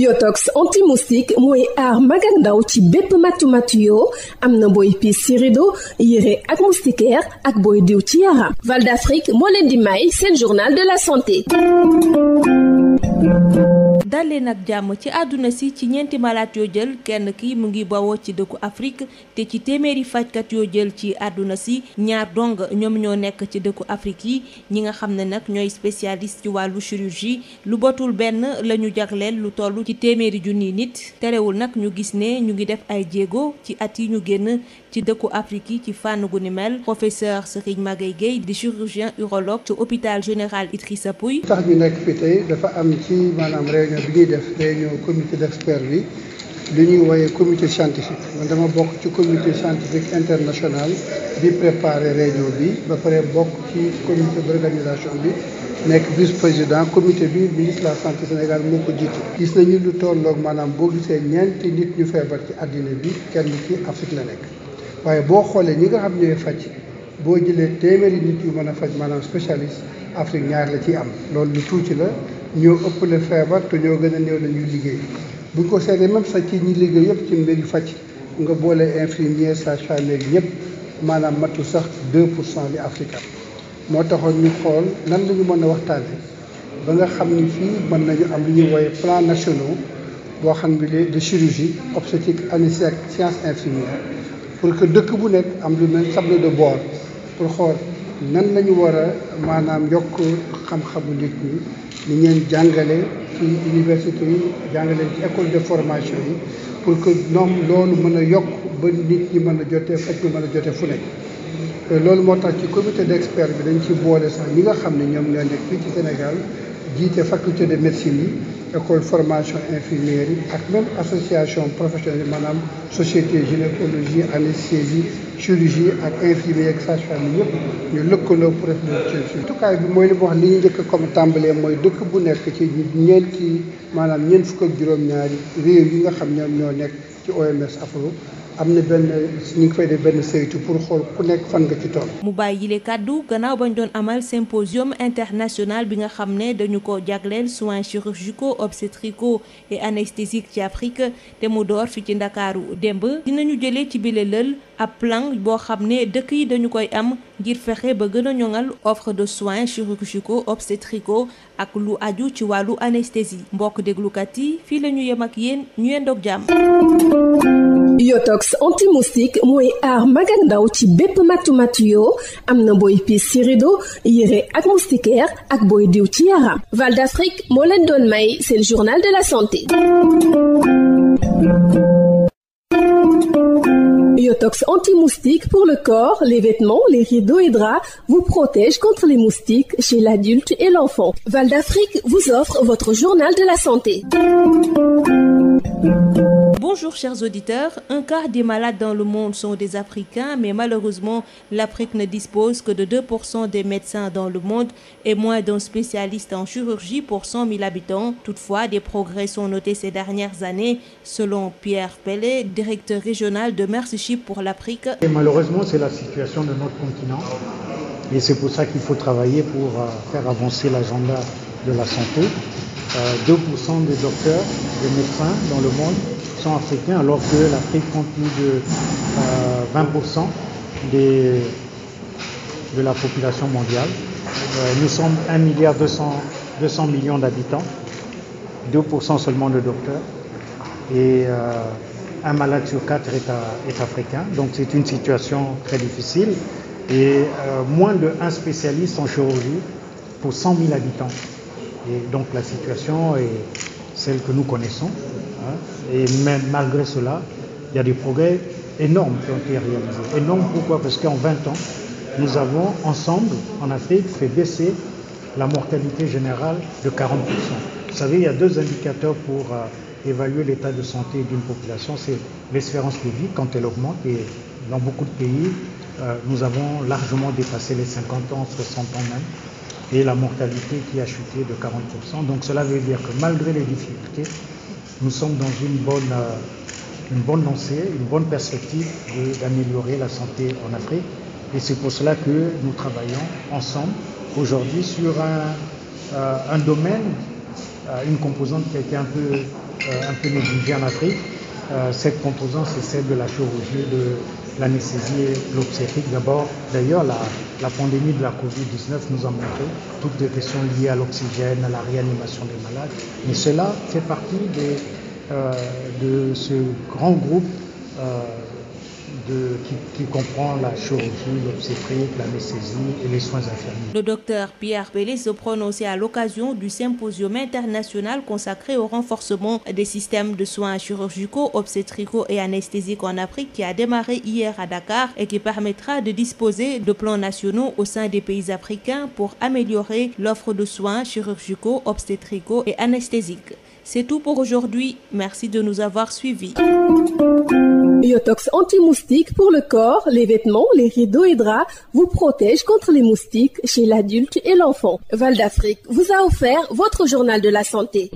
Yotox anti-moustique mooy aar mag ak ndaw ci bépp matu yoo am na booy piis ci rido yére ak moustiquaire ak booy diw ci yaram. Val d'Afrique moo leen di may seen journal de la santé. dalee nag jàmm ci àdduna si ci ñeenti malaat yoo jël kenn ki mu ngi bawoo ci dëkku Afrique te ci téeméeri fajkat yoo jël ci àdduna si ñaar dong ñoom ñoo nekk ci dëkku Afrique yi ñi nga xam ne nag ñooy spécialiste ci wàllu chirurgie lu botul benn la ñu jagleel lu toll ci téeméeri junni nit terewul nag ñu gis ne ñu ngi def ay jéego ci at yi ñu génn ci dëkku Afrique yi ci fànn gu ni mel. Professeur Serigne Magaye Gueye di chirurgien urologue ci hôpital général Idrissa Pouye. tax ñu nekk fi tey dafa am ci maanaam réunion bi ñuy def réunion comité d'experts bi li ñuy woowee comité scientifique man dama bokk ci comité scientifique international bi préparer réunion bi ba pare bokk ci comité d'organisation bi nekk vice-président comité bi ministre de la santé Sénégal moo ko jiitu. gis nañu lu tolloog maanaam boo gisee ñeenti nit ñu feebar ci àddina bi kenn ci Afrique la nekk waaye boo xoolee ñi nga xam ñooy faj boo jëlee téeméeri nit yu mën a faj maanaam spécialiste Afrique ñaar la ciy am loolu lu tuuti la ñoo ëpp la feebar te ñoo gën a néew la ñuy liggéey bu ñu ko seetee même sax ci ñi liggéey yëpp ci mbiri faj nga boole infirmier sage-femme ñëpp maanaam matu sax 2% li Afrique am moo taxoon ñu xool nan la ñu mën a waxtaanee ba nga xam ni fii mën nañu am lu ñuy woowee plan national boo xam ne de chirurgie obstétrique anesthésie science infirmière pour que dëkk bu nekk am lu mel tableau de bord pour xool nan lañu war a maanaam yokk xam-xamu nit ñi ni ngeen jàngale ci université yi jàngale ci école de formation yi pour que ñoom loolu mën a yokk ba nit ñi mën a jotee faj bi mën a jotee fu nekk loolu moo tax ci comité d'experts bi dañ ci boole sax ñi nga xam ne ñoom ñoo nekk fii ci Sénégal jiite faculté de médecine yi école formation infirmière yi ak même association professionnelle maanaam société gynécologie anesthésie chirurgie ak infirmier ak sage-femme yi yëpp ñu lëkkaloo pour réfléchir tukaay bi mooy li mu wax li ñu njëkk comme tàmbalee mooy dëkk bu nekk ci ñeenti maanaam ñeent fukk ak juróom-ñaari réew yi nga xam ñoom ñoo nekk ci OMS Afro am na benn ñu ngi fay def benn saytu pour xool ku nekk fan nga ci toll. mu bàyyi yile kàddu gannaaw bañ doon amal symposium international bi nga xam ne dañu ko jagleel soins chirurgicaux obstétricaux et anesthésiques ci Afrique te mu door fi ci Ndakaaru démb dinañu jëlee ci bile lël ab plan boo xam ne dëkk yi dañu koy am ngir fexe ba gën a ñoŋal offre de soins chirurgicaux obstétricaux ak lu aju ci wàllu anesthésie mbokk déglukat yi fii la ñu yem ak yéen ñu yendoog jàmm. Yotox anti-moustique mooy aar mag ak ndaw ci bépp matu yoo am na booy piis ci rido yére ak moustiquaire ak booy diw ci yaram. Val d'Afrique moo leen doon may seen journal de la santé. Yotox anti-moustique pour le corps, les vêtements, les rideaux et draps vous protège contre les moustiques chez l'adulte et l'enfant. Val d'Afrique vous offre votre journal de la santé. Bonjour chers auditeurs, un quart des malades dans le monde sont des Africains, mais malheureusement l'Afrique ne dispose que de 2% des médecins dans le monde et moins d'un spécialiste en chirurgie pour 100 000 habitants. Toutefois, des progrès sont notés ces dernières années, selon Pierre Pellet, directeur régional de Mercyship pour l'Afrique. Et malheureusement, c'est la situation de notre continent et c'est pour ça qu'il faut travailler pour faire avancer l'agenda de la santé. 2% des docteurs, des médecins dans le monde sont africains, alors que l'Afrique compte plus de 20% de la population mondiale. Nous sommes 1,2 milliard d'habitants, 2% seulement de docteurs, et un malade sur 4 est africain. Donc c'est une situation très difficile, et moins de 1 spécialiste en chirurgie pour 100 000 habitants. Et donc la situation est celle que nous connaissons. Et même malgré cela, il y a des progrès énormes qui ont été réalisés. Énormes pourquoi? Parce qu'en 20 ans, nous avons ensemble, en Afrique, fait baisser la mortalité générale de 40%. Vous savez, il y a 2 indicateurs pour évaluer l'état de santé d'une population. C'est l'espérance de vie quand elle augmente. Et dans beaucoup de pays, nous avons largement dépassé les 50 ans, 60 ans même. Et la mortalité qui a chuté de 40%. Donc cela veut dire que malgré les difficultés, nous sommes dans une bonne lancée, une bonne perspective d'améliorer la santé en Afrique. Et c'est pour cela que nous travaillons ensemble aujourd'hui sur un domaine une composante qui a été un peu négligée en Afrique. Cette composante, c'est celle de la chirurgie, de l'anesthésie et l'obstétrique. D'ailleurs, la pandémie de la Covid-19 nous a montré toutes les questions liées à l'oxygène, à la réanimation des malades. Mais cela fait partie de ce grand groupe qui comprend la chirurgie, l'obstétrique, l'anesthésie et les soins infirmiers. Le docteur Pierre Pelé se prononçait à l'occasion du symposium international consacré au renforcement des systèmes de soins chirurgicaux, obstétricaux et anesthésiques en Afrique qui a démarré hier à Dakar et qui permettra de disposer de plans nationaux au sein des pays africains pour améliorer l'offre de soins chirurgicaux, obstétricaux et anesthésiques. C'est tout pour aujourd'hui. Merci de nous avoir suivis. Biotox anti-moustique pour le corps, les vêtements, les rideaux et draps vous protège contre les moustiques chez l'adulte et l'enfant. Val d'Afrique vous a offert votre journal de la santé.